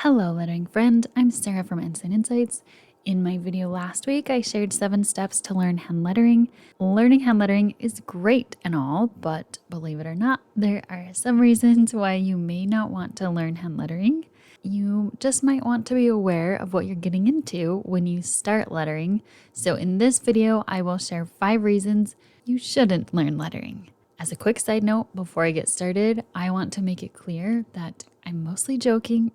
Hello lettering friend, I'm Sarah from Ensign Insights. In my video last week, I shared 7 steps to learn hand lettering. Learning hand lettering is great and all, but believe it or not, there are some reasons why you may not want to learn hand lettering. You just might want to be aware of what you're getting into when you start lettering. So in this video, I will share 5 reasons you shouldn't learn lettering. As a quick side note, before I get started, I want to make it clear that I'm mostly joking.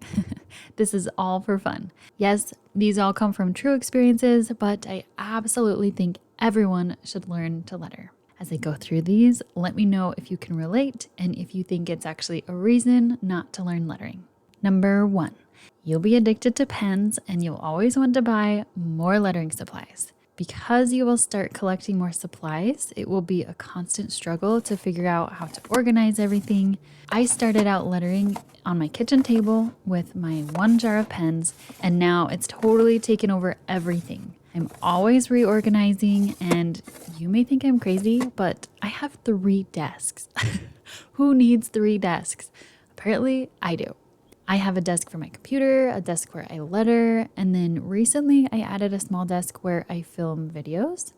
This is all for fun. Yes, these all come from true experiences, but I absolutely think everyone should learn to letter. As I go through these, let me know if you can relate and if you think it's actually a reason not to learn lettering. Number 1, you'll be addicted to pens and you'll always want to buy more lettering supplies. Because you will start collecting more supplies, it will be a constant struggle to figure out how to organize everything. I started out lettering on my kitchen table with my 1 jar of pens, and now it's totally taken over everything. I'm always reorganizing, and you may think I'm crazy, but I have 3 desks. Who needs 3 desks? Apparently, I do. I have a desk for my computer, a desk where I letter, and then recently I added a small desk where I film videos.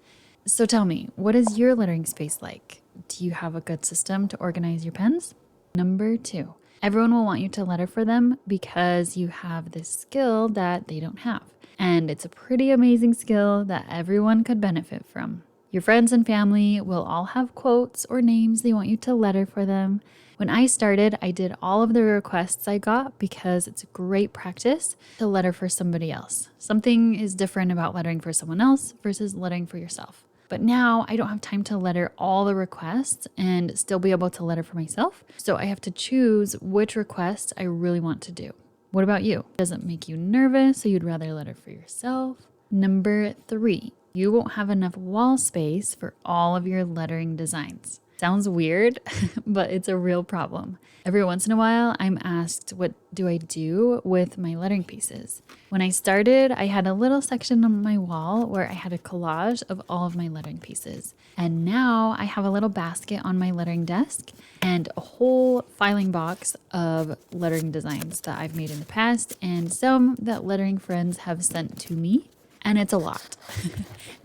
So tell me, what is your lettering space like? Do you have a good system to organize your pens? Number 2, everyone will want you to letter for them because you have this skill that they don't have. And it's a pretty amazing skill that everyone could benefit from. Your friends and family will all have quotes or names they want you to letter for them. When I started, I did all of the requests I got because it's a great practice to letter for somebody else. Something is different about lettering for someone else versus lettering for yourself. But now I don't have time to letter all the requests and still be able to letter for myself. So I have to choose which requests I really want to do. What about you? Does it make you nervous so you'd rather letter for yourself? Number 3, you won't have enough wall space for all of your lettering designs. Sounds weird, but it's a real problem. Every once in a while, I'm asked, what do I do with my lettering pieces? When I started, I had a little section on my wall where I had a collage of all of my lettering pieces. And now I have a little basket on my lettering desk and a whole filing box of lettering designs that I've made in the past and some that lettering friends have sent to me. And it's a lot.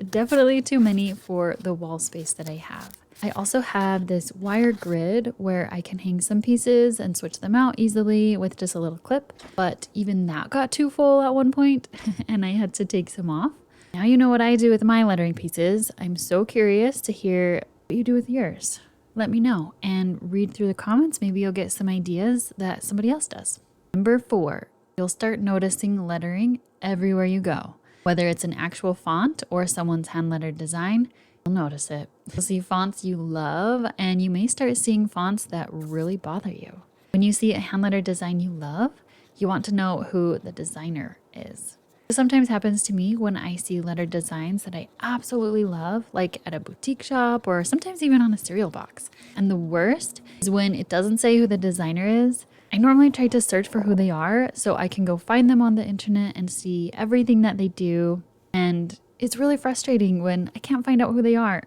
Definitely too many for the wall space that I have. I also have this wire grid where I can hang some pieces and switch them out easily with just a little clip, but even that got too full at one point and I had to take some off. Now you know what I do with my lettering pieces. I'm so curious to hear what you do with yours. Let me know and read through the comments. Maybe you'll get some ideas that somebody else does. Number 4, you'll start noticing lettering everywhere you go. Whether it's an actual font or someone's hand-lettered design, you'll notice it. You'll see fonts you love, and you may start seeing fonts that really bother you. When you see a hand-lettered design you love, you want to know who the designer is. This sometimes happens to me when I see lettered designs that I absolutely love, like at a boutique shop or sometimes even on a cereal box. And the worst is when it doesn't say who the designer is. I normally try to search for who they are so I can go find them on the internet and see everything that they do. And it's really frustrating when I can't find out who they are.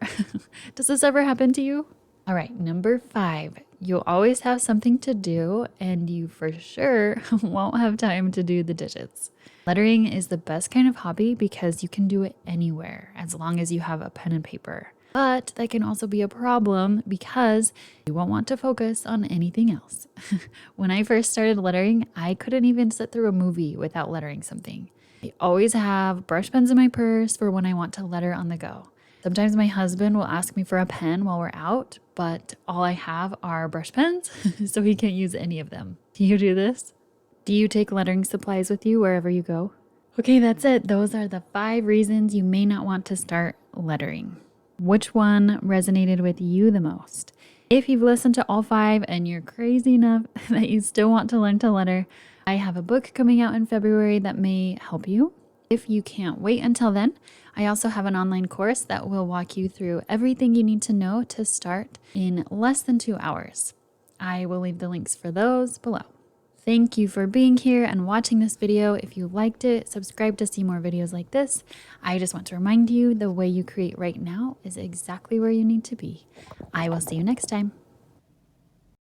Does this ever happen to you? All right, number 5, you'll always have something to do and you for sure won't have time to do the digits. Lettering is the best kind of hobby because you can do it anywhere as long as you have a pen and paper. But that can also be a problem because you won't want to focus on anything else. When I first started lettering, I couldn't even sit through a movie without lettering something. I always have brush pens in my purse for when I want to letter on the go. Sometimes my husband will ask me for a pen while we're out, but all I have are brush pens, so he can't use any of them. Do you do this? Do you take lettering supplies with you wherever you go? Okay, that's it. Those are the 5 reasons you may not want to start lettering. Which one resonated with you the most? If you've listened to all 5 and you're crazy enough that you still want to learn to letter, I have a book coming out in February that may help you. If you can't wait until then, I also have an online course that will walk you through everything you need to know to start in less than 2 hours. I will leave the links for those below. Thank you for being here and watching this video. If you liked it, subscribe to see more videos like this. I just want to remind you the way you create right now is exactly where you need to be. I will see you next time.